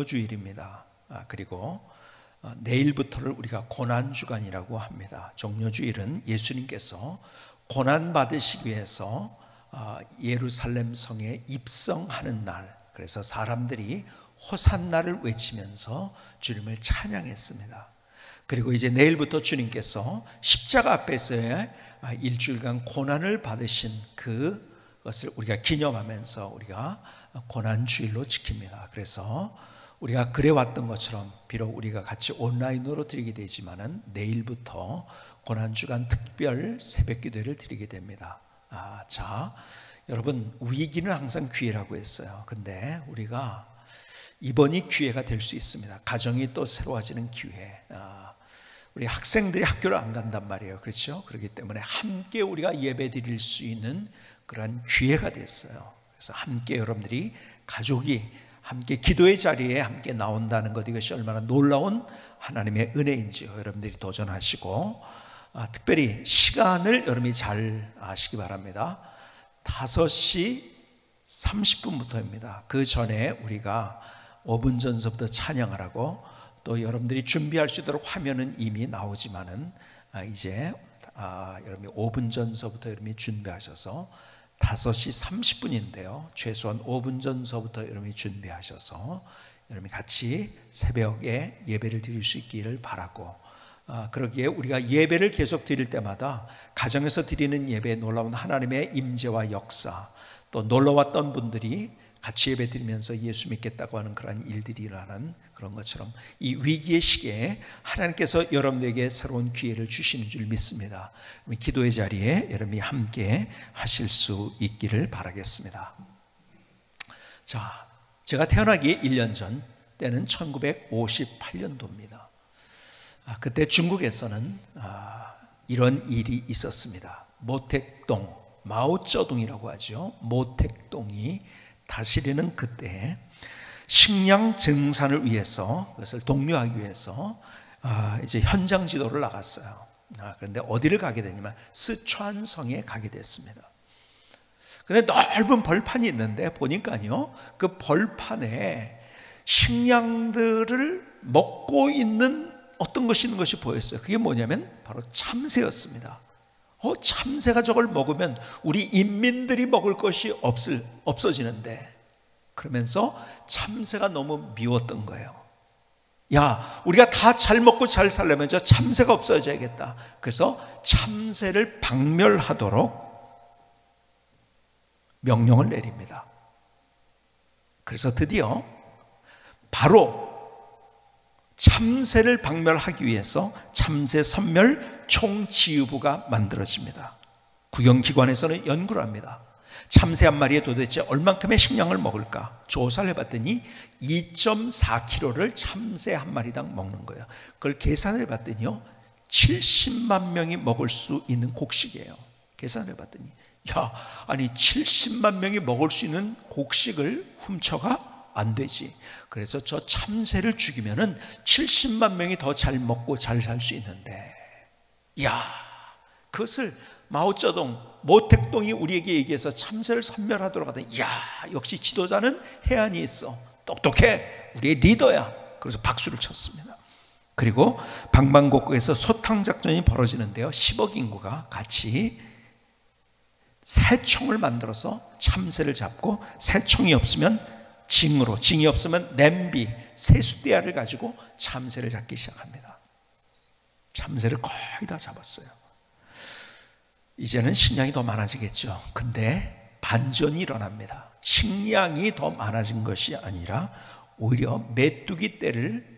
종려주일입니다. 그리고 내일부터를 우리가 고난주간이라고 합니다. 종려주일은 예수님께서 고난받으시기 위해서 예루살렘 성에 입성하는 날, 그래서 사람들이 호산나를 외치면서 주님을 찬양했습니다. 그리고 이제 내일부터 주님께서 십자가 앞에서의 일주일간 고난을 받으신 그것을 우리가 기념하면서 우리가 고난주일로 지킵니다. 그래서 우리가 그래왔던 것처럼 비록 우리가 같이 온라인으로 드리게 되지만은 내일부터 고난주간 특별 새벽기도를 드리게 됩니다. 자, 여러분, 위기는 항상 기회라고 했어요. 근데 우리가 이번이 기회가 될 수 있습니다. 가정이 또 새로워지는 기회. 우리 학생들이 학교를 안 간단 말이에요. 그렇죠? 그렇기 때문에 함께 우리가 예배 드릴 수 있는 그런 기회가 됐어요. 그래서 함께 여러분들이 가족이 함께 기도의 자리에 함께 나온다는 것, 이것이 얼마나 놀라운 하나님의 은혜인지요. 여러분들이 도전하시고 특별히 시간을 여러분이 잘 아시기 바랍니다. 5시 30분부터입니다. 그 전에 우리가 5분 전서부터 찬양을 하고, 또 여러분들이 준비할 수 있도록 화면은 이미 나오지만은 이제 여러분이 5분 전서부터 여러분이 준비하셔서 5시 30분인데요 최소한 5분 전서부터 여러분이 준비하셔서 여러분이 같이 새벽에 예배를 드릴 수 있기를 바라고, 그러기에 우리가 예배를 계속 드릴 때마다 가정에서 드리는 예배에 놀라운 하나님의 임재와 역사, 또 놀러왔던 분들이 같이 예배 드리면서 예수 믿겠다고 하는 그런 일들이 일어나는 그런 것처럼 이 위기의 시기에 하나님께서 여러분들에게 새로운 기회를 주시는 줄 믿습니다. 기도의 자리에 여러분이 함께 하실 수 있기를 바라겠습니다. 자, 제가 태어나기 1년 전, 때는 1958년도입니다. 그때 중국에서는 이런 일이 있었습니다. 모택동, 마오쩌둥이라고 하죠. 모택동이 다스리는 그때 식량 증산을 위해서, 그것을 독려하기 위해서 이제 현장 지도를 나갔어요. 그런데 어디를 가게 되냐면 스촨성에 가게 됐습니다. 근데 넓은 벌판이 있는데 보니까요, 그 벌판에 식량들을 먹고 있는 어떤 것이 있는 것이 보였어요. 그게 뭐냐면 바로 참새였습니다. 참새가 저걸 먹으면 우리 인민들이 먹을 것이 없어지는데, 그러면서 참새가 너무 미웠던 거예요. 야, 우리가 다 잘 먹고 잘 살려면 저 참새가 없어져야겠다. 그래서 참새를 박멸하도록 명령을 내립니다. 그래서 드디어 바로 참새를 박멸하기 위해서 참새 선멸 총지휘부가 만들어집니다. 국영기관에서는 연구를 합니다. 참새 한 마리에 도대체 얼만큼의 식량을 먹을까 조사를 해봤더니 2.4kg를 참새 한 마리당 먹는 거예요. 그걸 계산을 해봤더니요 70만 명이 먹을 수 있는 곡식이에요. 계산을 해봤더니 아니 70만 명이 먹을 수 있는 곡식을 훔쳐가? 안 되지. 그래서 저 참새를 죽이면은 70만 명이 더 잘 먹고 잘 살 수 있는데, 그것을 마오쩌둥, 모택동이 우리에게 얘기해서 참새를 선멸하도록 하더니, 역시 지도자는 해안이 있어. 똑똑해. 우리의 리더야. 그래서 박수를 쳤습니다. 그리고 방방곡곡에서 소탕작전이 벌어지는데요 10억 인구가 같이 새총을 만들어서 참새를 잡고, 새총이 없으면 징으로, 징이 없으면 냄비, 세숫대야를 가지고 참새를 잡기 시작합니다. 참새를 거의 다 잡았어요. 이제는 식량이 더 많아지겠죠. 근데 반전이 일어납니다. 식량이 더 많아진 것이 아니라 오히려 메뚜기 떼를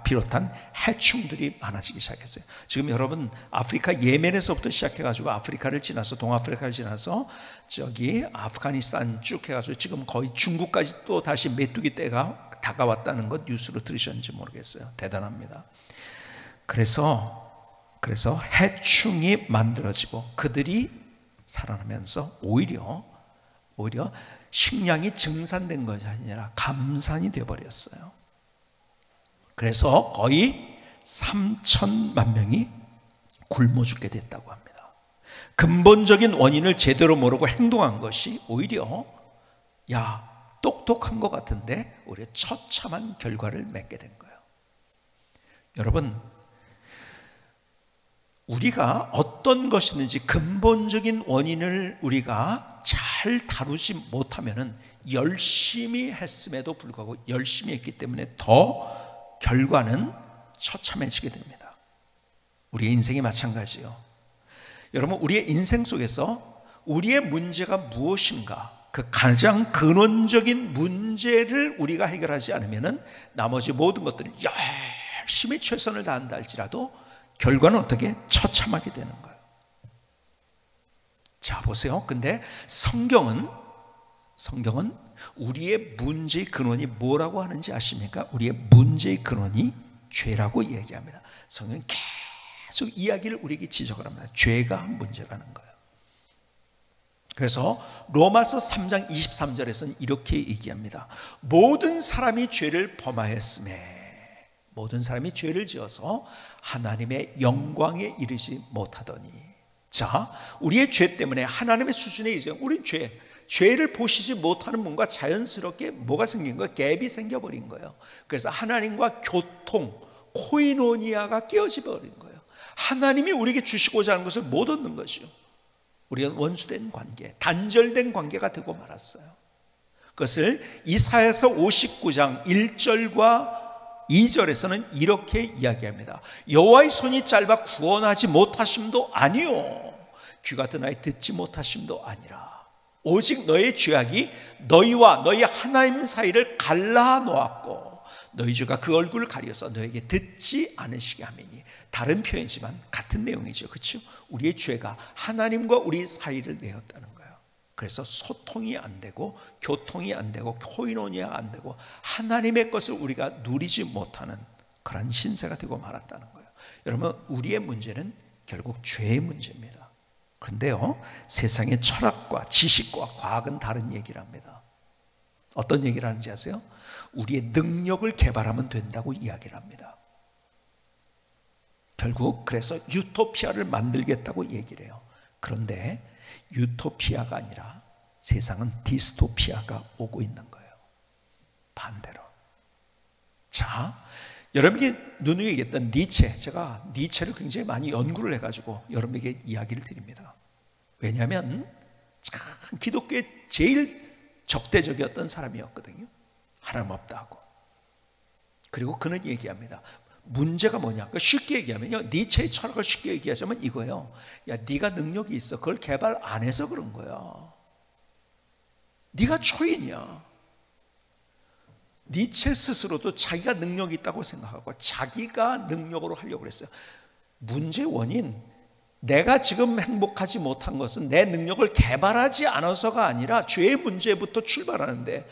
비롯한 해충들이 많아지기 시작했어요. 지금 여러분 아프리카 예멘에서부터 시작해가지고 아프리카를 지나서 동아프리카를 지나서 저기 아프가니스탄 쭉 해가지고 지금 거의 중국까지 또 다시 메뚜기 떼가 다가왔다는 것 뉴스로 들으셨는지 모르겠어요. 대단합니다. 그래서 해충이 만들어지고 그들이 살아나면서 오히려 식량이 증산된 것이 아니라 감산이 되어버렸어요. 그래서 거의 3천만 명이 굶어 죽게 됐다고 합니다. 근본적인 원인을 제대로 모르고 행동한 것이 오히려 똑똑한 것 같은데 오히려 처참한 결과를 맺게 된 거예요. 여러분, 우리가 어떤 것이든지 근본적인 원인을 우리가 잘 다루지 못하면은 열심히 했음에도 불구하고 열심히 했기 때문에 더 결과는 처참해지게 됩니다. 우리의 인생이 마찬가지요. 여러분, 우리의 인생 속에서 우리의 문제가 무엇인가, 그 가장 근원적인 문제를 우리가 해결하지 않으면은 나머지 모든 것들을 열심히 최선을 다한다 할지라도 결과는 어떻게 처참하게 되는 거예요. 자, 보세요. 근데 성경은 우리의 문제의 근원이 뭐라고 하는지 아십니까? 우리의 문제의 근원이 죄라고 얘기합니다. 성경은 계속 이야기를 우리에게 지적을 합니다. 죄가 문제라는 거예요. 그래서 로마서 3장 23절에서는 이렇게 얘기합니다. 모든 사람이 죄를 범하였음에, 모든 사람이 죄를 지어서 하나님의 영광에 이르지 못하더니. 자, 우리의 죄 때문에 하나님의 수준에 이제 우린 죄를 보시지 못하는 분과 자연스럽게 뭐가 생긴 거예요? 갭이 생겨버린 거예요. 그래서 하나님과 교통, 코이노니아가 깨어져 버린 거예요. 하나님이 우리에게 주시고자 하는 것을 못 얻는 것이요. 우리는 원수된 관계, 단절된 관계가 되고 말았어요. 그것을 이사야서 59장 1절과 2절에서는 이렇게 이야기합니다. 여호와의 손이 짧아 구원하지 못하심도 아니요, 귀가 드나이 듣지 못하심도 아니라 오직 너의 죄악이 너희와 너희 하나님 사이를 갈라 놓았고 너희 주가 그 얼굴을 가려서 너에게 듣지 않으시게 하매니. 다른 표현이지만 같은 내용이죠. 그렇죠? 우리의 죄가 하나님과 우리 사이를 내었다는 거예요. 그래서 소통이 안 되고 교통이 안 되고 코이노니아가 안 되고 하나님의 것을 우리가 누리지 못하는 그런 신세가 되고 말았다는 거예요. 여러분, 우리의 문제는 결국 죄의 문제입니다. 그런데요, 세상의 철학과 지식과 과학은 다른 얘기를 합니다. 어떤 얘기를 하는지 아세요? 우리의 능력을 개발하면 된다고 이야기를 합니다. 결국 그래서 유토피아를 만들겠다고 얘기를 해요. 그런데 유토피아가 아니라 세상은 디스토피아가 오고 있는 거예요. 반대로. 자, 여러분에게 누누이 얘기했던 니체, 제가 니체를 굉장히 많이 연구를 해가지고 여러분에게 이야기를 드립니다. 왜냐하면 참 기독교의 제일 적대적이었던 사람이었거든요. 하나님 없다 하고. 그리고 그는 얘기합니다. 문제가 뭐냐? 쉽게 얘기하면요, 니체의 철학을 쉽게 얘기하자면 이거예요. 야, 네가 능력이 있어. 그걸 개발 안 해서 그런 거야. 네가 초인이야. 니체 스스로도 자기가 능력이 있다고 생각하고 자기가 능력으로 하려고 그랬어요. 문제의 원인, 내가 지금 행복하지 못한 것은 내 능력을 개발하지 않아서가 아니라 죄의 문제부터 출발하는데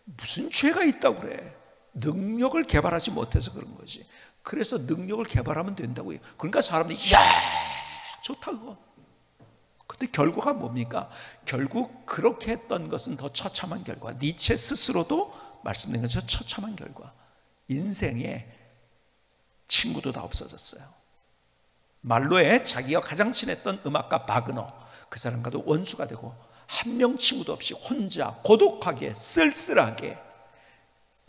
무슨 죄가 있다고 그래? 능력을 개발하지 못해서 그런 거지. 그래서 능력을 개발하면 된다고 해요. 그러니까 사람들이 야, 좋다 그거. 근데 결과가 뭡니까? 결국 그렇게 했던 것은 더 처참한 결과. 니체 스스로도 말씀드린 것처럼 처참한 결과. 인생에 친구도 다 없어졌어요. 말로에 자기가 가장 친했던 음악가 바그너, 그 사람과도 원수가 되고 한 명 친구도 없이 혼자 고독하게 쓸쓸하게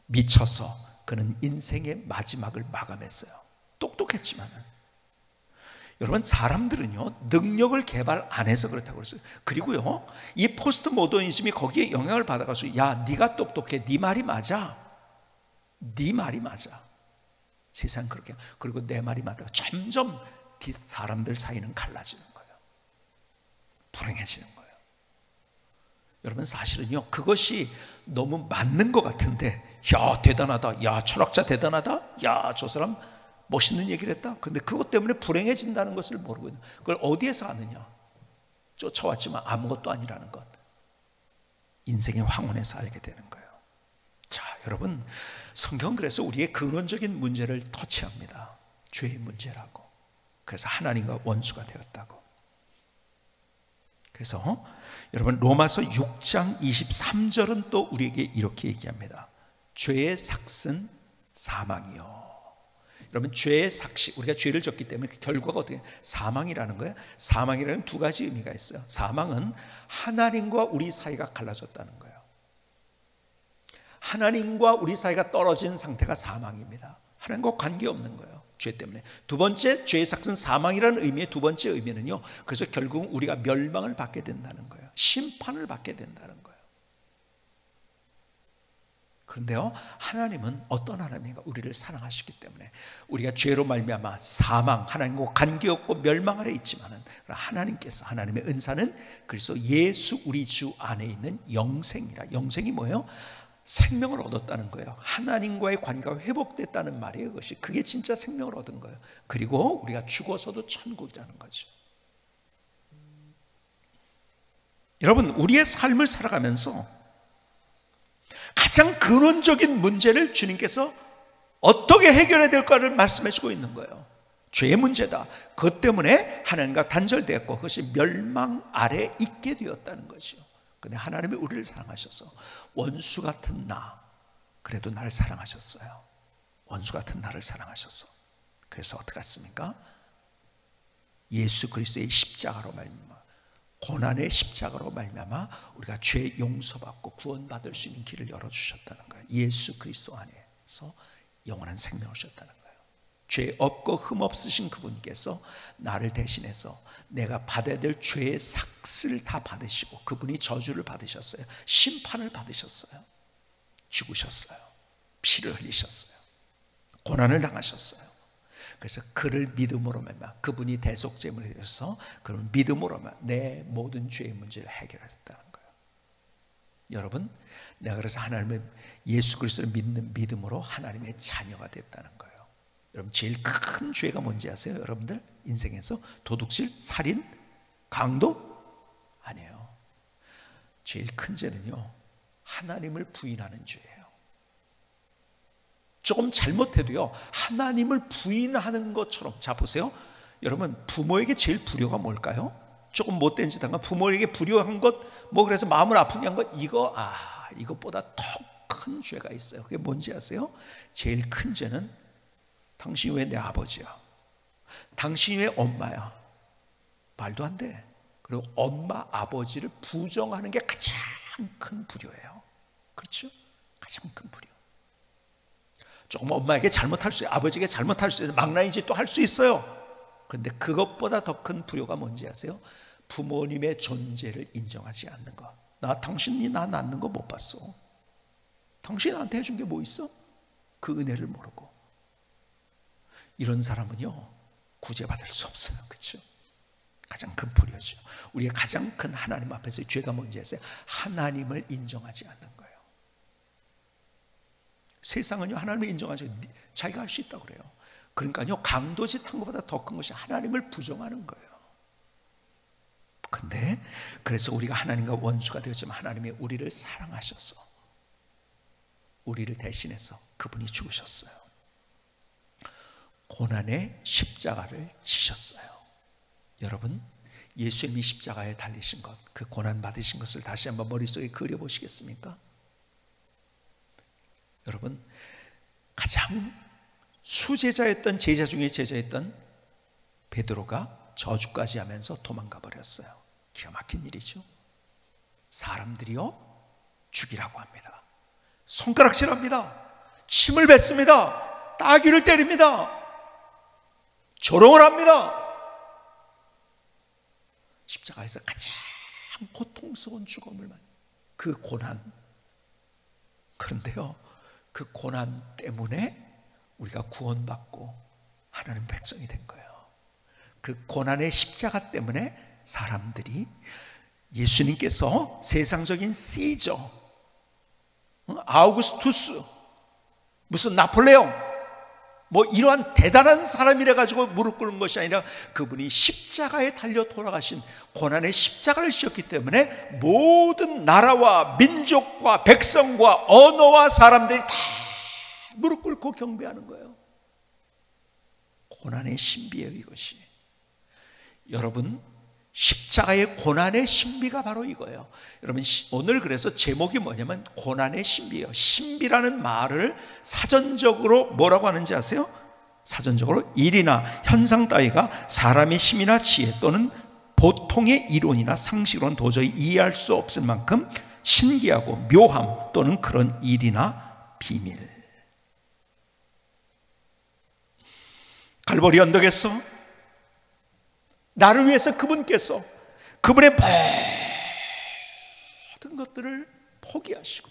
미쳐서 그는 인생의 마지막을 마감했어요. 똑똑했지만은. 여러분, 사람들은요, 능력을 개발 안 해서 그렇다고 그랬어요. 그리고요, 이 포스트 모더니즘이 거기에 영향을 받아가지고 야, 네가 똑똑해, 네 말이 맞아, 네 말이 맞아. 세상 그렇게. 그리고 내 말이 맞아. 점점 사람들 사이는 갈라지는 거예요. 불행해지는 거예요. 여러분, 사실은요, 그것이 너무 맞는 것 같은데, 야, 대단하다, 야, 철학자 대단하다, 야, 저 사람 멋있는 얘기를 했다. 근데 그것 때문에 불행해진다는 것을 모르고 있는. 그걸 어디에서 아느냐? 쫓아왔지만 아무것도 아니라는 것. 인생의 황혼에서 알게 되는 거예요. 자, 여러분, 성경 그래서 우리의 근원적인 문제를 터치합니다. 죄의 문제라고. 그래서 하나님과 원수가 되었다고. 그래서 여러분, 로마서 6장 23절은 또 우리에게 이렇게 얘기합니다. 죄의 삭은 사망이요. 여러분, 죄의 삭식, 우리가 죄를 졌기 때문에 그 결과가 어떻게 사망이라는 거예요. 사망이라는 두 가지 의미가 있어요. 사망은 하나님과 우리 사이가 갈라졌다는 거예요. 하나님과 우리 사이가 떨어진 상태가 사망입니다. 하나님과 관계없는 거예요, 죄 때문에. 두 번째, 죄의 삭은 사망이라는 의미의 두 번째 의미는요, 그래서 결국 우리가 멸망을 받게 된다는 거예요. 심판을 받게 된다는 거예요. 그런데요, 하나님은 어떤 하나님인가? 우리를 사랑하시기 때문에 우리가 죄로 말미암아 사망, 하나님과 관계없고 멸망 아래 있지만은 하나님께서, 하나님의 은사는 그래서 예수 우리 주 안에 있는 영생이라. 영생이 뭐예요? 생명을 얻었다는 거예요. 하나님과의 관계가 회복됐다는 말이에요. 그게 진짜 생명을 얻은 거예요. 그리고 우리가 죽어서도 천국이라는 거죠. 여러분, 우리의 삶을 살아가면서 가장 근원적인 문제를 주님께서 어떻게 해결해야 될까를 말씀해 주고 있는 거예요. 죄의 문제다. 그것 때문에 하나님과 단절되었고 그것이 멸망 아래 있게 되었다는 거죠. 근데 하나님이 우리를 사랑하셔서 원수 같은 나, 그래도 나를 사랑하셨어요. 원수 같은 나를 사랑하셔서. 그래서 어떻게 했습니까? 예수 그리스도의 십자가로 말미암아, 고난의 십자가로 말미암아 우리가 죄 용서받고 구원받을 수 있는 길을 열어주셨다는 거예요. 예수 그리스도 안에서 영원한 생명을 주셨다는 거예요. 죄 없고 흠 없으신 그분께서 나를 대신해서 내가 받아야 될 죄의 삭슬을 다 받으시고, 그분이 저주를 받으셨어요. 심판을 받으셨어요. 죽으셨어요. 피를 흘리셨어요. 고난을 당하셨어요. 그래서 그를 믿음으로 말미암아, 그분이 대속제물이 되셔서 그런 믿음으로 말미암아 내 모든 죄의 문제를 해결하셨다는 거예요. 여러분, 내가 그래서 하나님의 예수 그리스도를 믿는 믿음으로 하나님의 자녀가 됐다는 거예요. 여러분, 제일 큰 죄가 뭔지 아세요? 여러분들 인생에서 도둑질, 살인, 강도? 아니에요. 제일 큰 죄는요, 하나님을 부인하는 죄예요. 조금 잘못해도요, 하나님을 부인하는 것처럼. 자, 보세요. 여러분, 부모에게 제일 불효가 뭘까요? 조금 못된 짓 한 거, 부모에게 불효한 것, 뭐 그래서 마음을 아프게 한 것, 이것보다 더 큰 죄가 있어요. 그게 뭔지 아세요? 제일 큰 죄는 당신이 왜 내 아버지야? 당신이 왜 엄마야? 말도 안 돼. 그리고 엄마, 아버지를 부정하는 게 가장 큰 불효예요. 그렇죠? 가장 큰 불효. 조금 엄마에게 잘못할 수 있어요. 아버지에게 잘못할 수 있어요. 망나니 짓도 할 수 있어요. 그런데 그것보다 더 큰 불효가 뭔지 아세요? 부모님의 존재를 인정하지 않는 것. 당신이 나 낳는 거 못 봤어. 당신이 나한테 해준 게 뭐 있어? 그 은혜를 모르고. 이런 사람은요, 구제받을 수 없어요. 그렇죠? 가장 큰 불효죠. 우리의 가장 큰 하나님 앞에서 죄가 뭔지 아세요? 하나님을 인정하지 않는 거예요. 세상은요, 하나님을 인정하지, 자기가 할 수 있다고 그래요. 그러니까요, 강도짓 한 것보다 더 큰 것이 하나님을 부정하는 거예요. 근데 그래서 우리가 하나님과 원수가 되었지만 하나님이 우리를 사랑하셔서 우리를 대신해서 그분이 죽으셨어요. 고난의 십자가를 지셨어요. 여러분, 예수님이 십자가에 달리신 것, 그 고난 받으신 것을 다시 한번 머릿속에 그려보시겠습니까? 여러분, 가장 수제자였던 제자 중에 제자였던 베드로가 저주까지 하면서 도망가 버렸어요. 기가 막힌 일이죠. 사람들이요, 죽이라고 합니다. 손가락질합니다. 침을 뱉습니다. 따귀를 때립니다. 조롱을 합니다. 십자가에서 가장 고통스러운 죽음을 그 고난. 그런데요, 그 고난 때문에 우리가 구원받고 하나님 백성이 된 거예요. 그 고난의 십자가 때문에 사람들이, 예수님께서 세상적인 시저, 아우구스투스, 무슨 나폴레옹, 뭐 이러한 대단한 사람이라 가지고 무릎 꿇는 것이 아니라 그분이 십자가에 달려 돌아가신 고난의 십자가를 지었기 때문에 모든 나라와 민족과 백성과 언어와 사람들이 다 무릎 꿇고 경배하는 거예요. 고난의 신비예요, 이것이. 여러분, 십자가의 고난의 신비가 바로 이거예요. 여러분, 오늘 그래서 제목이 뭐냐면 고난의 신비예요. 신비라는 말을 사전적으로 뭐라고 하는지 아세요? 사전적으로 일이나 현상 따위가 사람의 힘이나 지혜 또는 보통의 이론이나 상식으로는 도저히 이해할 수 없을 만큼 신기하고 묘함 또는 그런 일이나 비밀. 갈보리 언덕에서 나를 위해서 그분께서 그분의 모든 것들을 포기하시고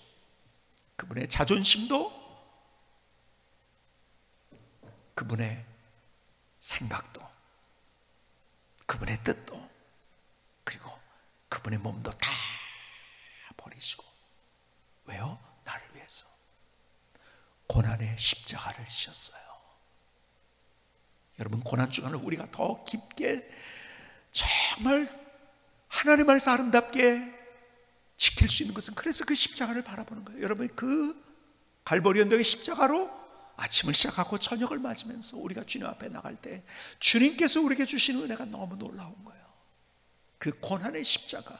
그분의 자존심도 그분의 생각도 그분의 뜻도 그리고 그분의 몸도 다 버리시고, 왜요? 나를 위해서 고난의 십자가를 지셨어요. 여러분, 고난 주간을 우리가 더 깊게 정말 하나님 안에서 아름답게 지킬 수 있는 것은 그래서 그 십자가를 바라보는 거예요. 여러분, 그 갈보리 언덕의 십자가로 아침을 시작하고 저녁을 맞으면서 우리가 주님 앞에 나갈 때 주님께서 우리에게 주시는 은혜가 너무 놀라운 거예요. 그 고난의 십자가,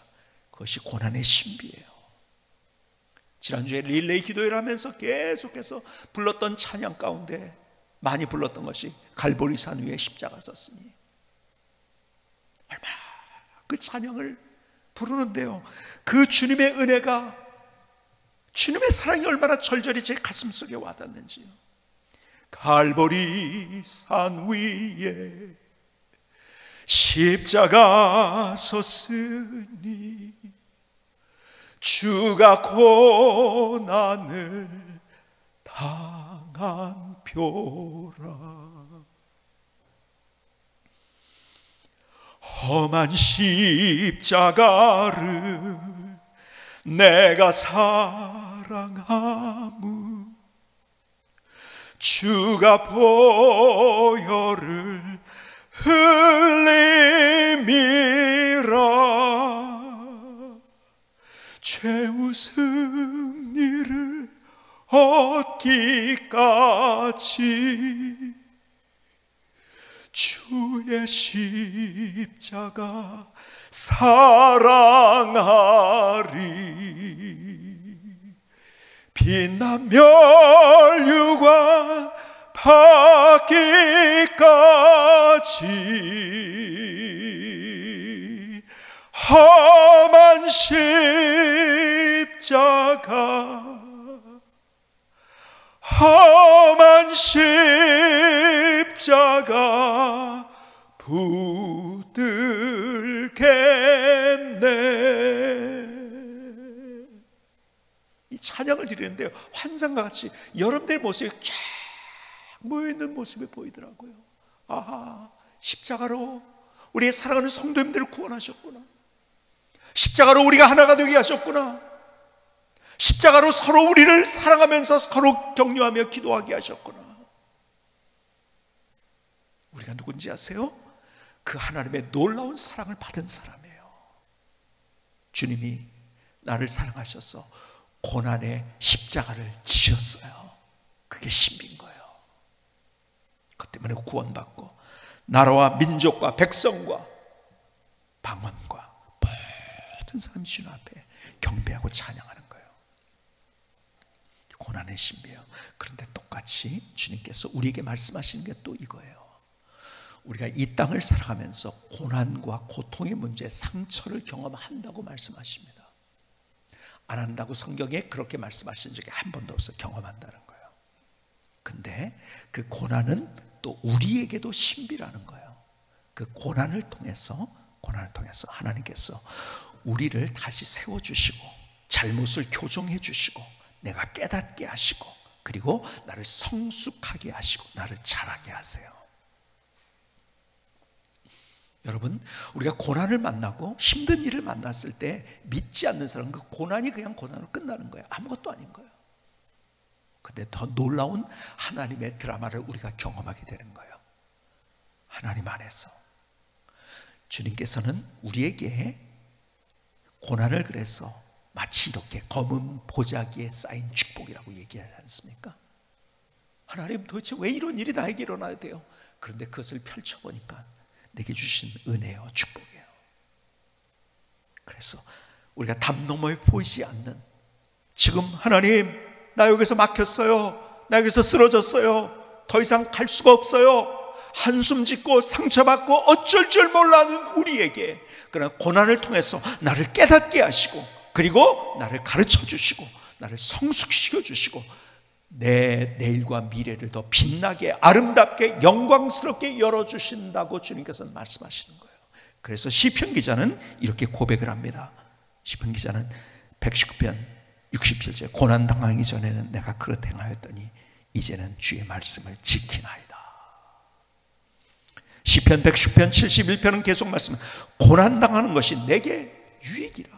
그것이 고난의 신비예요. 지난주에 릴레이 기도회를 하면서 계속해서 불렀던 찬양 가운데 많이 불렀던 것이 갈보리산 위에 십자가 섰으니, 얼마나 그 찬양을 부르는데요, 그 주님의 은혜가, 주님의 사랑이 얼마나 절절히 제 가슴속에 와닿는지요. 갈보리산 위에 십자가 섰으니 주가 고난을 당한 표라. 험한 십자가를 내가 사랑하무 주가 보혈을 흘림이라. 최후 승리를 얻기까지 주의 십자가 사랑하리. 빛난 멸류관 받기까지 험한 십자가, 험한 십자가 붙들겠네. 이 찬양을 드리는데요, 환상과 같이 여러분들의 모습이 쫙 모여있는 모습이 보이더라고요. 아하, 십자가로 우리의 사랑하는 성도님들을 구원하셨구나. 십자가로 우리가 하나가 되게 하셨구나. 십자가로 서로 우리를 사랑하면서 서로 격려하며 기도하게 하셨구나. 우리가 누군지 아세요? 그 하나님의 놀라운 사랑을 받은 사람이에요. 주님이 나를 사랑하셔서 고난의 십자가를 지셨어요. 그게 신비인 거예요. 그 때문에 구원받고 나라와 민족과 백성과 방언과 모든 사람이 주님 앞에 경배하고 찬양하는 거예요. 고난의 신비예요. 그런데 똑같이 주님께서 우리에게 말씀하시는 게 또 이거예요. 우리가 이 땅을 살아가면서 고난과 고통의 문제, 상처를 경험한다고 말씀하십니다. 안 한다고 성경에 그렇게 말씀하신 적이 한 번도 없어. 경험한다는 거예요. 근데 그 고난은 또 우리에게도 신비라는 거예요. 그 고난을 통해서 하나님께서 우리를 다시 세워주시고 잘못을 교정해 주시고 내가 깨닫게 하시고 그리고 나를 성숙하게 하시고 나를 자라게 하세요. 여러분, 우리가 고난을 만나고 힘든 일을 만났을 때 믿지 않는 사람은 그 고난이 그냥 고난으로 끝나는 거예요. 아무것도 아닌 거예요. 근데 더 놀라운 하나님의 드라마를 우리가 경험하게 되는 거예요. 하나님 안에서 주님께서는 우리에게 고난을 그래서 마치 이렇게 검은 보자기에 쌓인 축복이라고 얘기하지 않습니까? 하나님, 도대체 왜 이런 일이 나에게 일어나야 돼요? 그런데 그것을 펼쳐보니까 내게 주신 은혜요, 축복이에요. 그래서 우리가 담 너머에 보이지 않는, 지금 하나님 나 여기서 막혔어요, 나 여기서 쓰러졌어요, 더 이상 갈 수가 없어요, 한숨 짓고 상처받고 어쩔 줄 몰라하는 우리에게 그러나 고난을 통해서 나를 깨닫게 하시고 그리고 나를 가르쳐 주시고 나를 성숙시켜 주시고 내 내일과 미래를 더 빛나게 아름답게 영광스럽게 열어주신다고 주님께서는 말씀하시는 거예요. 그래서 시편 기자는 이렇게 고백을 합니다. 시편 기자는 119편 67절 고난당하기 전에는 내가 그릇 행하였더니 이제는 주의 말씀을 지키나이다. 시편 110편 71편은 계속 말씀합니다. 고난당하는 것이 내게 유익이라.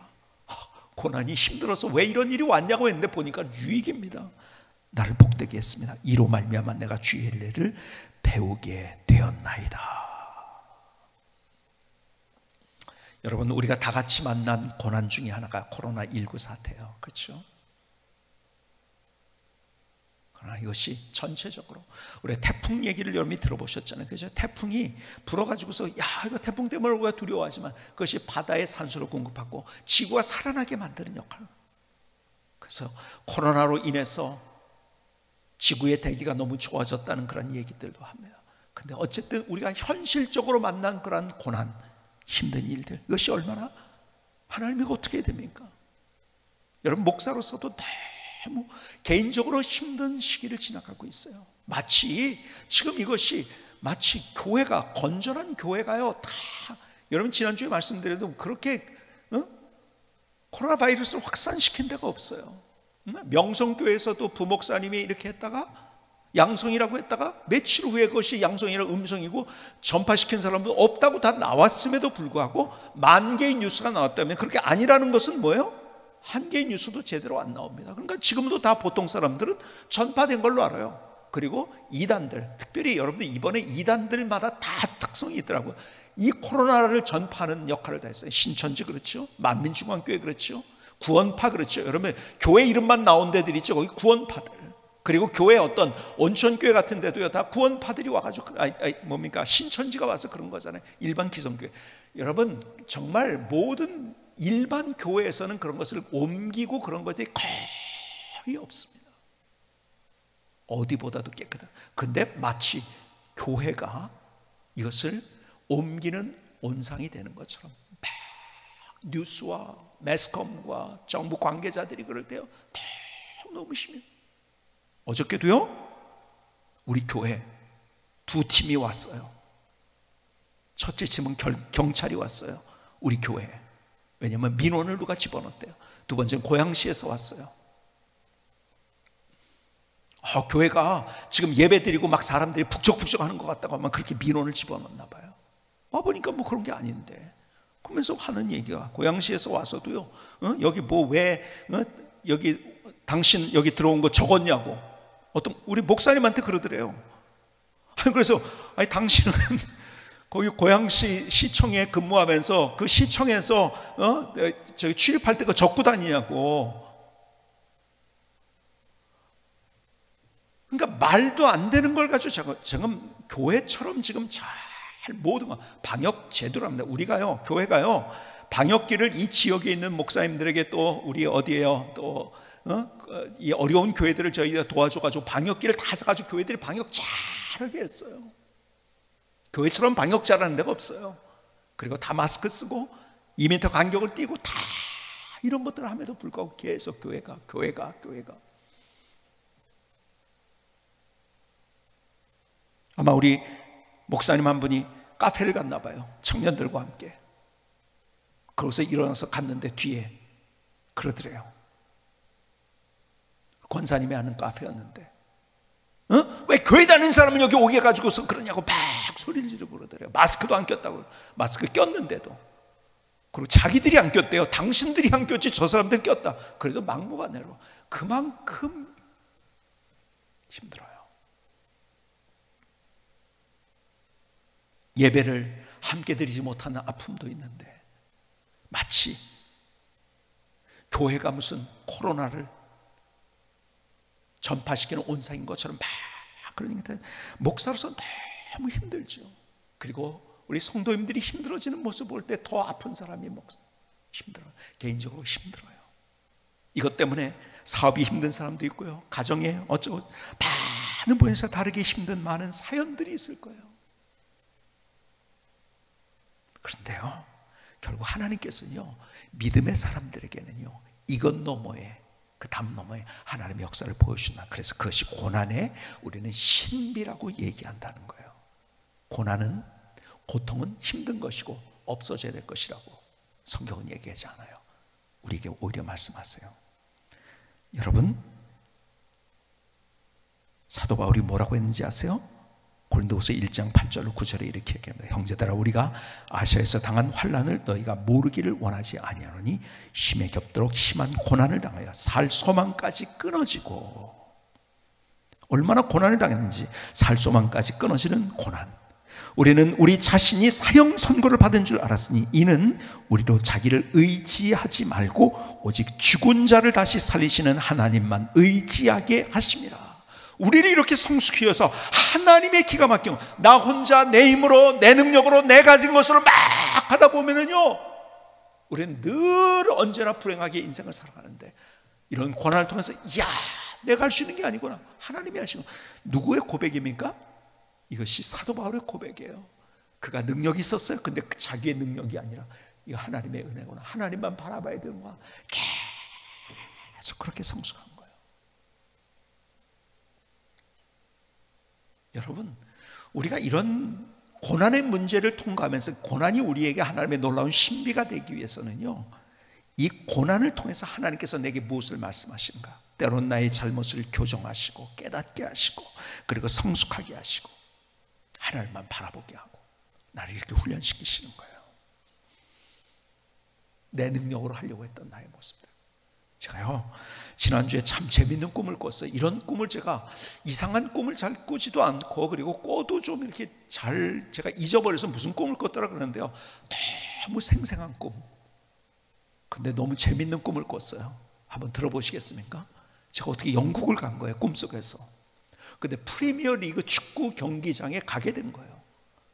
고난이 힘들어서 왜 이런 일이 왔냐고 했는데 보니까 유익입니다. 나를 복되게 했습니다. 이로 말미암아 내가 주의 일례를 배우게 되었나이다. 여러분, 우리가 다 같이 만난 고난 중에 하나가 코로나19 사태예요. 그렇죠? 그러나 이것이 전체적으로 우리 태풍 얘기를 여러분이 들어보셨잖아요. 그죠? 태풍이 불어가지고서 이거 태풍 때문에 우리가 두려워하지만 그것이 바다에 산소를 공급하고 지구가 살아나게 만드는 역할을. 그래서 코로나로 인해서 지구의 대기가 너무 좋아졌다는 그런 얘기들도 합니다. 근데 어쨌든 우리가 현실적으로 만난 그런 고난, 힘든 일들, 이것이 얼마나 하나님이 어떻게 해야 됩니까? 여러분, 목사로서도 너무 개인적으로 힘든 시기를 지나가고 있어요. 마치 지금 이것이 마치 교회가, 건전한 교회가요, 다 여러분 지난주에 말씀드려도 그렇게 코로나 바이러스를 확산시킨 데가 없어요. 명성교회에서도 부목사님이 이렇게 했다가 양성이라고 했다가 며칠 후에 그것이 양성이라 음성이고 전파시킨 사람도 없다고 다 나왔음에도 불구하고 만 개의 뉴스가 나왔다면 그렇게 아니라는 것은 뭐예요? 한 개의 뉴스도 제대로 안 나옵니다. 그러니까 지금도 다 보통 사람들은 전파된 걸로 알아요. 그리고 이단들, 특별히 여러분들 이번에 이단들마다 다 특성이 있더라고요. 이 코로나를 전파하는 역할을 다 했어요. 신천지 그렇죠? 만민중앙교회 그렇죠? 구원파 그렇죠? 여러분 교회 이름만 나온 데들 있죠? 거기 구원파들. 그리고 교회 어떤 온천교회 같은 데도요, 다 구원파들이 와가지고 뭡니까? 신천지가 와서 그런 거잖아요. 일반 기성교회. 여러분 정말 모든 일반 교회에서는 그런 것을 옮기고 그런 것이 거의 없습니다. 어디보다도 깨끗한. 근데 마치 교회가 이것을 옮기는 온상이 되는 것처럼 뉴스와 매스컴과 정부 관계자들이 그럴 때요 너무 심해요. 어저께도요 우리 교회 두 팀이 왔어요. 첫째 팀은 경찰이 왔어요. 우리 교회에. 왜냐하면 민원을 누가 집어넣었대요. 두 번째는 고양시에서 왔어요. 교회가 지금 예배 드리고 막 사람들이 북적북적 하는 것 같다고 하면 그렇게 민원을 집어넣나 봐요. 와보니까 뭐 그런 게 아닌데. 그러면서 하는 얘기가 고양시에서 와서도요, 여기 뭐 왜 여기 당신 여기 들어온 거 적었냐고 어떤 우리 목사님한테 그러더래요. 그래서 당신은 거기 고양시 시청에 근무하면서 그 시청에서 저기 출입할 때 그 적고 다니냐고. 그러니까 말도 안 되는 걸 가지고 지금 교회처럼 지금 잘 모든 거 방역 제대로 합니다. 우리가요, 교회가요, 방역기를 이 지역에 있는 목사님들에게 또 우리 어디에요, 또 이 어려운 교회들을 저희가 도와줘가지고 방역기를 다 사가지고 교회들이 방역 잘하게 했어요. 교회처럼 방역 잘하는 데가 없어요. 그리고 다 마스크 쓰고 2m 간격을 띄고 다 이런 것들을 함에도 불구하고 계속 교회가 아마 우리 목사님 한 분이 카페를 갔나 봐요. 청년들과 함께. 그러고서 일어나서 갔는데 뒤에 그러더래요. 권사님이 하는 카페였는데 왜 교회 다니는 사람은 여기 오게 가지고서 그러냐고 막 소리를 지르고 그러더래요. 마스크도 안 꼈다고. 마스크 꼈는데도. 그리고 자기들이 안 꼈대요. 당신들이 안 꼈지 저 사람들 꼈다. 그래도 막무가내로. 그만큼 힘들어요. 예배를 함께 드리지 못하는 아픔도 있는데 마치 교회가 무슨 코로나를 전파시키는 온상인 것처럼 막 그러니까 목사로서 너무 힘들죠. 그리고 우리 성도님들이 힘들어지는 모습 볼 때 더 아픈 사람이 목사 힘들어요. 개인적으로 힘들어요. 이것 때문에 사업이 힘든 사람도 있고요, 가정에 어쩌고 많은 분야에서 다르게 힘든 많은 사연들이 있을 거예요. 그런데요, 결국 하나님께서는요, 믿음의 사람들에게는요, 이것 너머에, 그 담 너머에 하나님의 역사를 보여준다. 그래서 그것이 고난에 우리는 신비라고 얘기한다는 거예요. 고난은, 고통은 힘든 것이고 없어져야 될 것이라고 성경은 얘기하지 않아요. 우리에게 오히려 말씀하세요. 여러분, 사도 바울이 뭐라고 했는지 아세요? 고린도후서 1장 8절 9절에 이렇게 얘기합니다. 형제들아, 우리가 아시아에서 당한 환난을 너희가 모르기를 원하지 아니하노니 심에 겹도록 심한 고난을 당하여 살 소망까지 끊어지고. 얼마나 고난을 당했는지, 살 소망까지 끊어지는 고난. 우리는 우리 자신이 사형 선고를 받은 줄 알았으니 이는 우리로 자기를 의지하지 말고 오직 죽은 자를 다시 살리시는 하나님만 의지하게 하심이라. 우리를 이렇게 성숙히 해서 하나님의 기가 막히고, 나 혼자 내 힘으로 내 능력으로 내 가진 것으로 막 하다 보면은요, 우리는 늘 언제나 불행하게 인생을 살아가는데, 이런 고난을 통해서 이야, 내가 할 수 있는 게 아니구나, 하나님이 하시는. 누구의 고백입니까? 이것이 사도 바울의 고백이에요. 그가 능력이 있었어요. 근데 자기의 능력이 아니라 이거 하나님의 은혜구나, 하나님만 바라봐야 되는구나, 계속 그렇게 성숙한 거예요. 여러분, 우리가 이런 고난의 문제를 통과하면서 고난이 우리에게 하나님의 놀라운 신비가 되기 위해서는요, 이 고난을 통해서 하나님께서 내게 무엇을 말씀하시는가, 때론 나의 잘못을 교정하시고 깨닫게 하시고 그리고 성숙하게 하시고 하나님만 바라보게 하고 나를 이렇게 훈련시키시는 거예요. 내 능력으로 하려고 했던 나의 모습들. 제가요, 지난주에 참 재밌는 꿈을 꿨어요. 이런 꿈을 제가, 이상한 꿈을 잘 꾸지도 않고, 그리고 꿔도 좀 이렇게 잘 제가 잊어버려서 무슨 꿈을 꿨더라 그러는데요, 너무 생생한 꿈. 근데 너무 재밌는 꿈을 꿨어요. 한번 들어보시겠습니까? 제가 어떻게 영국을 간 거예요, 꿈속에서. 근데 프리미어 리그 축구 경기장에 가게 된 거예요.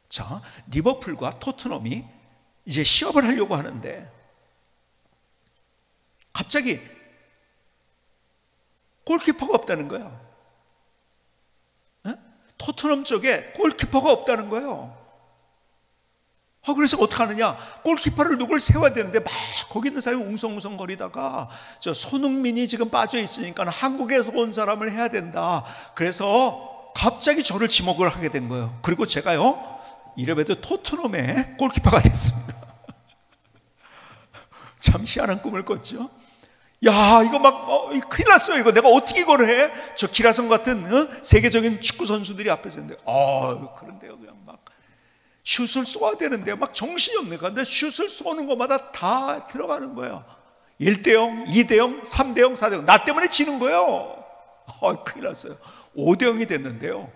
자, 리버풀과 토트넘이 이제 시합을 하려고 하는데 갑자기 골키퍼가 없다는 거야. 토트넘 쪽에 골키퍼가 없다는 거예요. 그래서 어떻게 하느냐, 골키퍼를 누굴 세워야 되는데 막 거기 있는 사람이 웅성웅성거리다가 저 손흥민이 지금 빠져 있으니까 한국에서 온 사람을 해야 된다. 그래서 갑자기 저를 지목을 하게 된 거예요. 그리고 제가요, 이래봬도 토트넘의 골키퍼가 됐습니다. 참 희한한 꿈을 꿨죠. 야, 이거 막 큰일 났어요. 이거 내가 어떻게 이걸 해? 저 기라성 같은 세계적인 축구 선수들이 앞에서 있는데, 그런데요, 그냥 막 슛을 쏘아야 되는데 막 정신이 없는 거야. 근데 슛을 쏘는 것마다 다 들어가는 거예요. 1대0, 2대0, 3대0, 4대0. 나 때문에 지는 거예요. 큰일 났어요. 5대0이 됐는데요,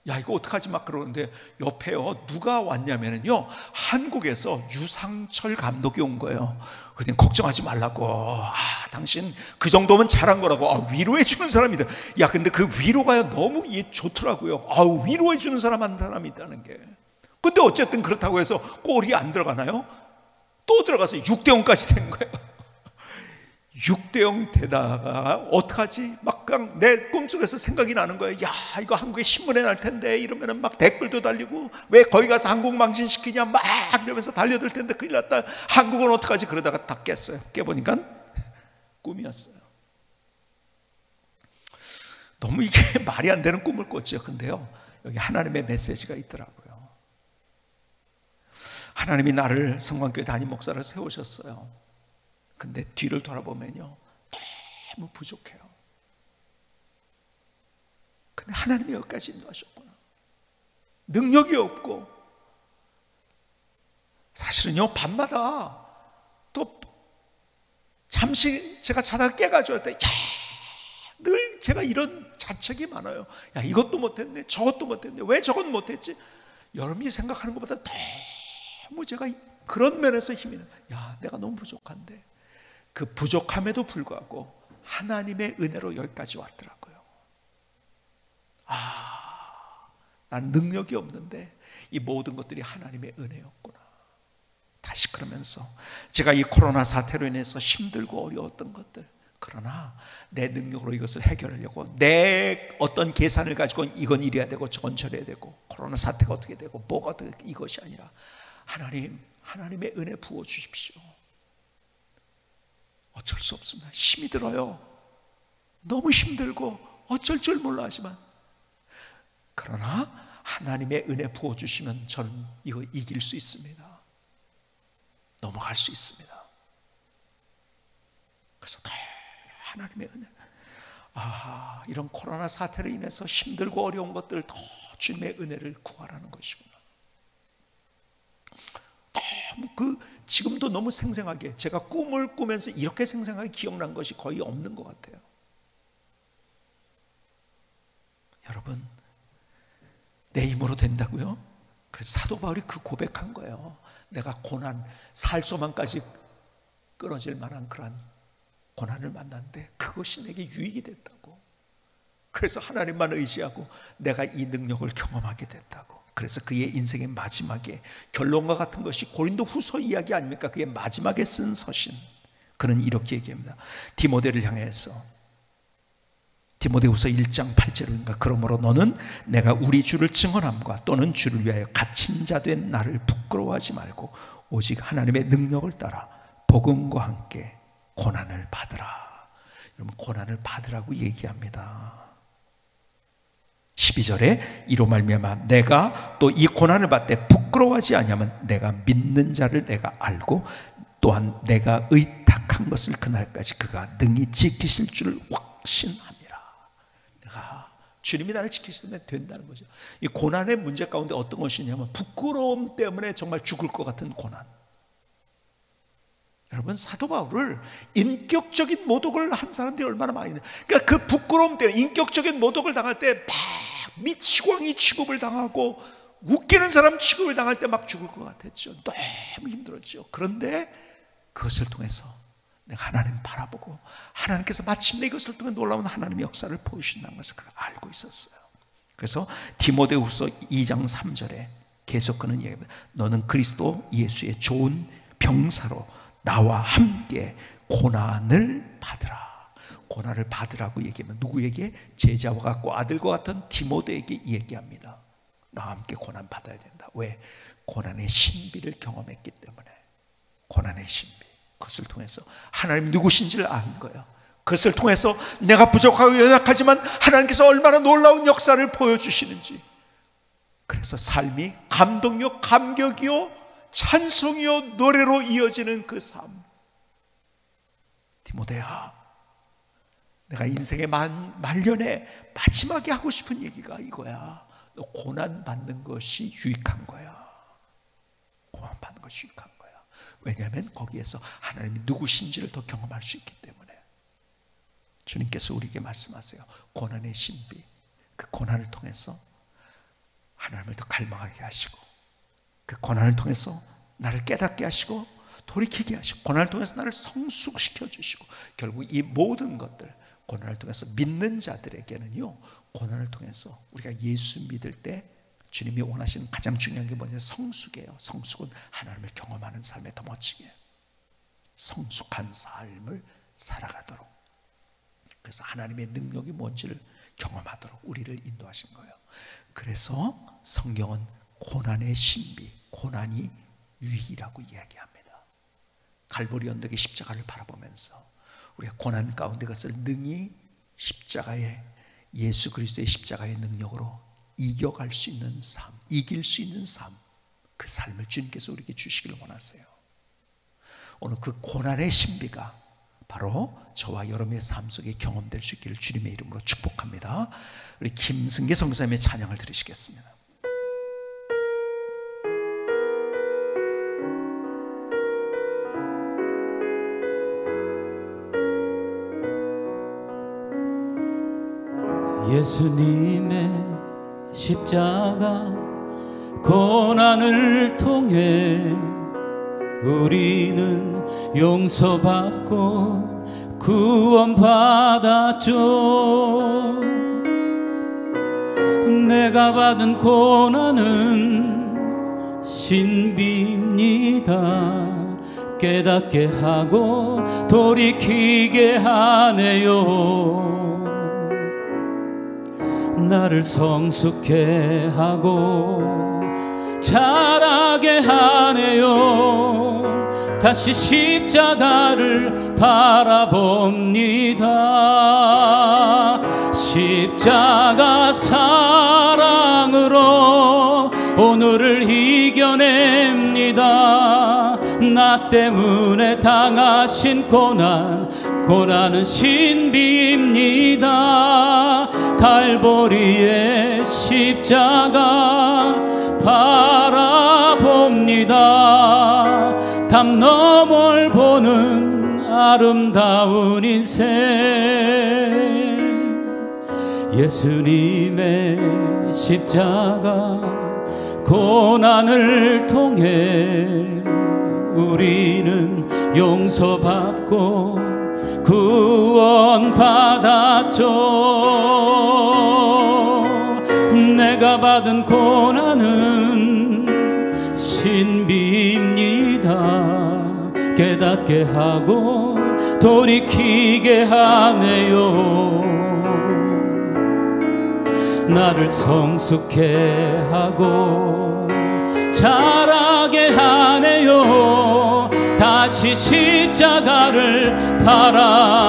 야, 이거 어떡하지 막 그러는데 옆에요, 누가 왔냐면요, 한국에서 유상철 감독이 온 거예요. 그랬더니 걱정하지 말라고, 당신 그 정도면 잘한 거라고, 위로해 주는 사람이다. 야, 근데 그 위로가 너무 좋더라고요. 위로해 주는 사람 한 사람이 있다는 게. 근데 어쨌든 그렇다고 해서 골이 안 들어가나요? 또 들어가서 6대0까지 된 거예요. 6대0 되다가 어떡하지? 막 그냥 내 꿈속에서 생각이 나는 거예요. 야, 이거 한국에 신문에 날 텐데, 이러면은 막 댓글도 달리고, 왜 거기 가서 한국 망신시키냐 막 이러면서 달려들 텐데 큰일 났다. 한국은 어떡하지? 그러다가 다 깼어요. 깨보니까 꿈이었어요. 너무 이게 말이 안 되는 꿈을 꿨죠. 근데요, 여기 하나님의 메시지가 있더라고요. 하나님이 나를 성광교회 담임 목사를 세우셨어요. 근데 뒤를 돌아보면요, 너무 부족해요. 근데 하나님이 여기까지 인도하셨구나. 능력이 없고, 사실은요, 밤마다 또 잠시 제가 자다가 깨가지고 때, 늘 제가 이런 자책이 많아요. 야, 이것도 못했네, 저것도 못했네, 왜 저건 못했지? 여러분이 생각하는 것보다 너무 제가 그런 면에서 힘이 나요. 야, 내가 너무 부족한데. 그 부족함에도 불구하고 하나님의 은혜로 여기까지 왔더라고요. 난 능력이 없는데 이 모든 것들이 하나님의 은혜였구나. 다시 그러면서 제가 이 코로나 사태로 인해서 힘들고 어려웠던 것들, 그러나 내 능력으로 이것을 해결하려고, 내 어떤 계산을 가지고 이건 이래야 되고 저건 저래야 되고, 코로나 사태가 어떻게 되고 뭐가 어떻게, 이것이 아니라 하나님, 하나님의 은혜 부어 주십시오. 어쩔 수 없습니다. 힘이 들어요. 너무 힘들고 어쩔 줄 몰라 하지만, 그러나 하나님의 은혜 부어 주시면 저는 이거 이길 수 있습니다. 넘어갈 수 있습니다. 그래서 더 하나님의 은혜, 이런 코로나 사태로 인해서 힘들고 어려운 것들 더 주님의 은혜를 구하라는 것이구나. 너무 지금도 너무 생생하게, 제가 꿈을 꾸면서 이렇게 생생하게 기억난 것이 거의 없는 것 같아요. 여러분, 내 힘으로 된다고요? 그래서 사도 바울이 그 고백한 거예요. 내가 고난, 살소만까지 끊어질 만한 그런 고난을 만났는데 그것이 내게 유익이 됐다고. 그래서 하나님만 의지하고 내가 이 능력을 경험하게 됐다고. 그래서 그의 인생의 마지막에 결론과 같은 것이 고린도 후서 이야기 아닙니까? 그의 마지막에 쓴 서신, 그는 이렇게 얘기합니다. 디모데를 향해서, 디모데후서 1장 8절인가, 그러므로 너는 내가 우리 주를 증언함과 또는 주를 위하여 갇힌 자 된 나를 부끄러워하지 말고 오직 하나님의 능력을 따라 복음과 함께 고난을 받으라. 여러분, 고난을 받으라고 얘기합니다. 12절에 이로 말미암아 내가 또 이 고난을 받되 부끄러워하지 아니하면 내가 믿는 자를 내가 알고 또한 내가 의탁한 것을 그날까지 그가 능히 지키실 줄 확신함이라. 내가 주님이 나를 지키시면 된다는 거죠. 이 고난의 문제 가운데 어떤 것이냐면 부끄러움 때문에 정말 죽을 것 같은 고난. 여러분, 사도 바울을 인격적인 모독을 한 사람들이 얼마나 많이 있는, 그러니까 그 부끄러움 때문에 인격적인 모독을 당할 때 막 미치광이 취급을 당하고 웃기는 사람 취급을 당할 때 막 죽을 것 같았죠. 너무 힘들었죠. 그런데 그것을 통해서 내가 하나님 바라보고 하나님께서 마침내 이것을 통해 놀라운 하나님의 역사를 보여주신다는 것을 그가 알고 있었어요. 그래서 디모데후서 2장 3절에 계속 그는 얘기합니다. 너는 그리스도 예수의 좋은 병사로 나와 함께 고난을 받으라. 고난을 받으라고 얘기하면 누구에게? 제자와 같고 아들과 같은 디모데에게 얘기합니다. 나와 함께 고난 받아야 된다. 왜? 고난의 신비를 경험했기 때문에. 고난의 신비, 그것을 통해서 하나님 누구신지를 아는 거예요. 그것을 통해서 내가 부족하고 연약하지만 하나님께서 얼마나 놀라운 역사를 보여주시는지, 그래서 삶이 감동이요 감격이요 찬송이요 노래로 이어지는 그 삶. 디모데야, 내가 인생의 말년에 마지막에 하고 싶은 얘기가 이거야. 너 고난받는 것이 유익한 거야. 고난받는 것이 유익한 거야. 왜냐하면 거기에서 하나님이 누구신지를 더 경험할 수 있기 때문에. 주님께서 우리에게 말씀하세요. 고난의 신비, 그 고난을 통해서 하나님을 더 갈망하게 하시고, 그 고난을 통해서 나를 깨닫게 하시고 돌이키게 하시고, 고난을 통해서 나를 성숙시켜 주시고, 결국 이 모든 것들, 고난을 통해서 믿는 자들에게는요, 고난을 통해서 우리가 예수 믿을 때 주님이 원하시는 가장 중요한 게 뭐냐면 성숙이에요. 성숙은 하나님을 경험하는 삶에 더 멋지게 성숙한 삶을 살아가도록, 그래서 하나님의 능력이 뭔지를 경험하도록 우리를 인도하신 거예요. 그래서 성경은 고난의 신비, 고난이 유익이라고 이야기합니다. 갈보리 언덕의 십자가를 바라보면서 우리가 고난 가운데 그것을 능히 십자가의, 예수 그리스도의 십자가의 능력으로 이겨갈 수 있는 삶, 이길 수 있는 삶, 그 삶을 주님께서 우리에게 주시기를 원하세요. 오늘 그 고난의 신비가 바로 저와 여러분의 삶 속에 경험될 수 있기를 주님의 이름으로 축복합니다. 우리 김승계 선교사님의 찬양을 들으시겠습니다. 예수님의 십자가 고난을 통해 우리는 용서받고 구원받았죠. 내가 받은 고난은 신비입니다. 깨닫게 하고 돌이키게 하네요. 나를 성숙해 하고 자라게 하네요. 다시 십자가를 바라봅니다. 십자가 사랑으로 오늘을 이겨냅니다. 나 때문에 당하신 고난은 신비입니다. 갈보리의 십자가 바라봅니다. 담 너머를 보는 아름다운 인생, 예수님의 십자가 고난을 통해 우리는 용서받고 구원받았죠. 내가 받은 고난은 신비입니다. 깨닫게 하고 돌이키게 하네요. 나를 성숙해 하고 자라게 하네요. 다시 십자가를 바라봅니다.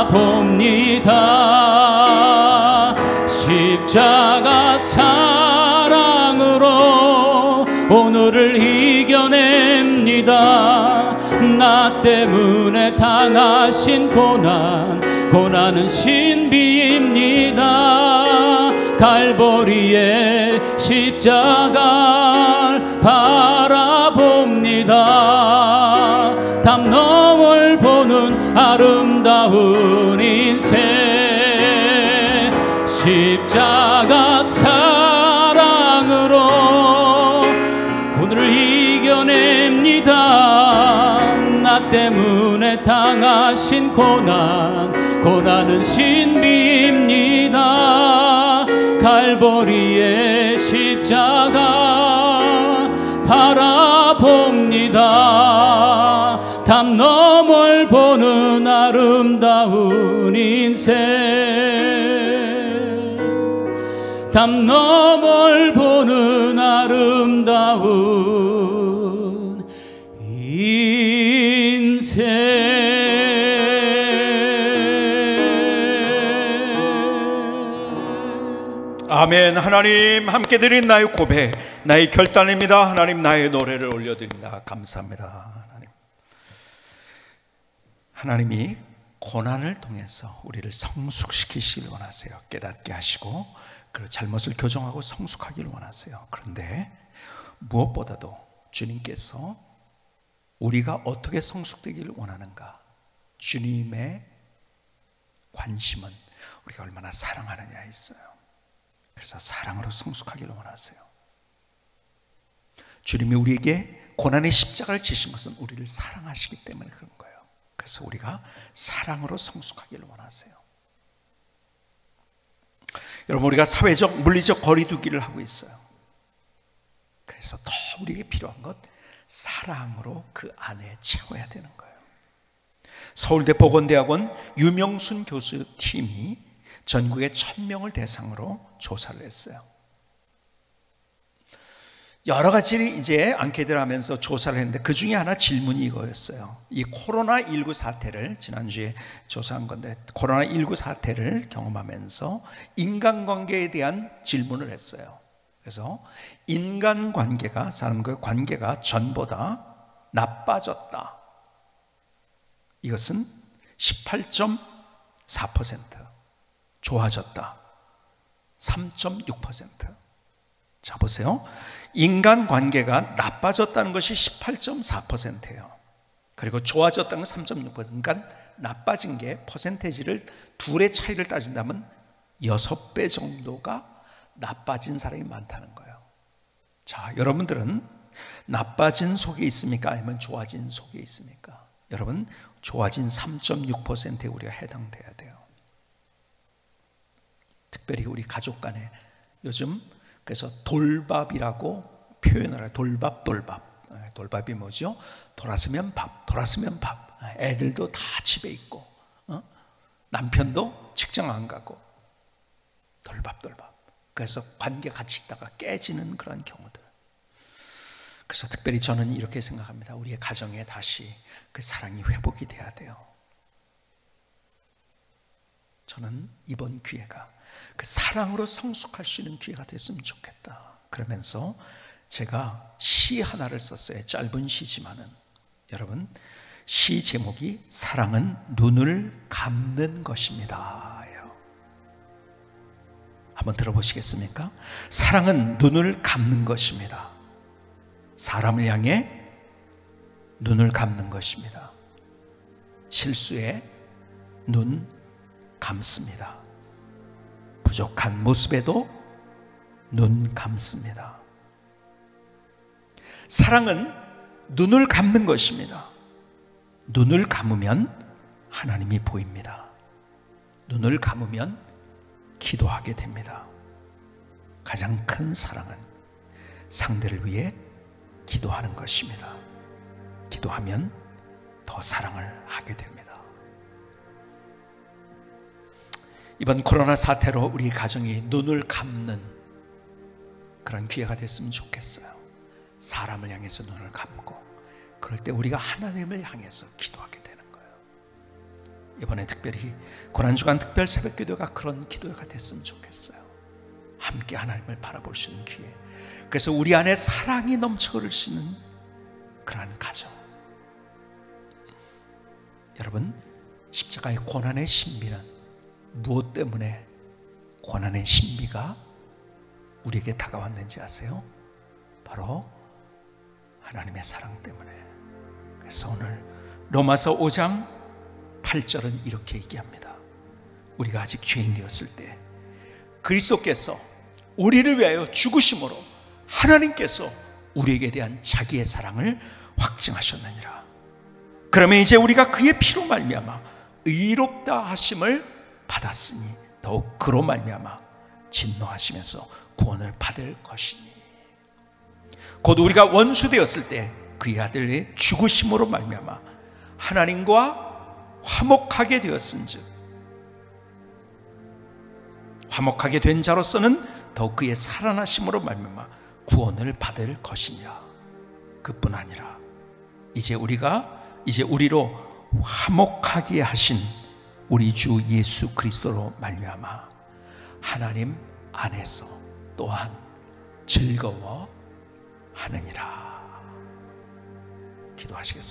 십자가 사랑으로 오늘을 이겨냅니다. 나 때문에 당하신 고난은 신비입니다. 갈보리의 십자가를 바라봅니다. 담 너머를 보는 아름다운 인생, 십자가 사랑으로 오늘을 이겨냅니다. 나 때문에 당하신 고난은 신비입니다. 갈보리의 십자가 바라봅니다. 담 너머를 보는 아름다운 인생, 담 너머를 보는 아름다운 인생. 아멘. 하나님 함께 드린 나의 고백, 나의 결단입니다. 하나님 나의 노래를 올려드립니다. 감사합니다. 하나님이 고난을 통해서 우리를 성숙시키시길 원하세요. 깨닫게 하시고 그리고 잘못을 교정하고 성숙하기를 원하세요. 그런데 무엇보다도 주님께서 우리가 어떻게 성숙되기를 원하는가, 주님의 관심은 우리가 얼마나 사랑하느냐에 있어요. 그래서 사랑으로 성숙하기를 원하세요. 주님이 우리에게 고난의 십자가를 지신 것은 우리를 사랑하시기 때문에 그런 거예요. 그래서 우리가 사랑으로 성숙하기를 원하세요. 여러분, 우리가 사회적, 물리적 거리두기를 하고 있어요. 그래서 더 우리에게 필요한 것, 사랑으로 그 안에 채워야 되는 거예요. 서울대 보건대학원 유명순 교수 팀이 전국의 1000명을 대상으로 조사를 했어요. 여러 가지 이제 앙케이트를 하면서 조사를 했는데 그 중에 하나 질문이 이거였어요. 이 코로나19 사태를 지난주에 조사한 건데, 코로나19 사태를 경험하면서 인간관계에 대한 질문을 했어요. 그래서 인간관계가, 사람과의 관계가 전보다 나빠졌다. 이것은 18.4%, 좋아졌다 3.6%. 자, 보세요. 인간관계가 나빠졌다는 것이 18.4%예요. 그리고 좋아졌다는 건 3.6%. 그러니까 나빠진 게 퍼센테이지를 둘의 차이를 따진다면 6배 정도가 나빠진 사람이 많다는 거예요. 자, 여러분들은 나빠진 속에 있습니까? 아니면 좋아진 속에 있습니까? 여러분, 좋아진 3.6%에 우리가 해당돼야 돼요. 특별히 우리 가족 간에 요즘 그래서 돌밥이라고 표현을 해요. 돌밥. 돌밥이 뭐죠? 돌았으면 밥, 돌았으면 밥. 애들도 다 집에 있고, 남편도 직장 안 가고, 돌밥. 그래서 관계 같이 있다가 깨지는 그런 경우들. 그래서 특별히 저는 이렇게 생각합니다. 우리의 가정에 다시 그 사랑이 회복이 돼야 돼요. 저는 이번 기회가 그 사랑으로 성숙할 수 있는 기회가 됐으면 좋겠다. 그러면서 제가 시 하나를 썼어요. 짧은 시지만은 여러분, 시 제목이 사랑은 눈을 감는 것입니다. 한번 들어보시겠습니까? 사랑은 눈을 감는 것입니다. 사람을 향해 눈을 감는 것입니다. 실수에 눈 감습니다. 부족한 모습에도 눈 감습니다. 사랑은 눈을 감는 것입니다. 눈을 감으면 하나님이 보입니다. 눈을 감으면 기도하게 됩니다. 가장 큰 사랑은 상대를 위해 기도하는 것입니다. 기도하면 더 사랑을 하게 됩니다. 이번 코로나 사태로 우리 가정이 눈을 감는 그런 기회가 됐으면 좋겠어요. 사람을 향해서 눈을 감고, 그럴 때 우리가 하나님을 향해서 기도하게 되는 거예요. 이번에 특별히 고난주간 특별 새벽기도가 그런 기도가 됐으면 좋겠어요. 함께 하나님을 바라볼 수 있는 기회. 그래서 우리 안에 사랑이 넘쳐 흐르시는 그러한 가정. 여러분, 십자가의 고난의 신비는 무엇 때문에 고난의 신비가 우리에게 다가왔는지 아세요? 바로 하나님의 사랑 때문에. 그래서 오늘 로마서 5장 8절은 이렇게 얘기합니다. 우리가 아직 죄인이었을 때 그리스도께서 우리를 위하여 죽으심으로 하나님께서 우리에게 대한 자기의 사랑을 확증하셨느니라. 그러면 이제 우리가 그의 피로 말미암아 의롭다 하심을 받았으니 더욱 그로 말미암아 진노하시면서 구원을 받을 것이니, 곧 우리가 원수 되었을 때 그의 아들의 죽으심으로 말미암아 하나님과 화목하게 되었은즉 화목하게 된 자로서는 더욱 그의 살아나심으로 말미암아 구원을 받을 것이냐. 그뿐 아니라 이제 우리로 화목하게 하신 우리 주 예수 그리스도로 말미암아 하나님 안에서 또한 즐거워하느니라. 기도하시겠습니다.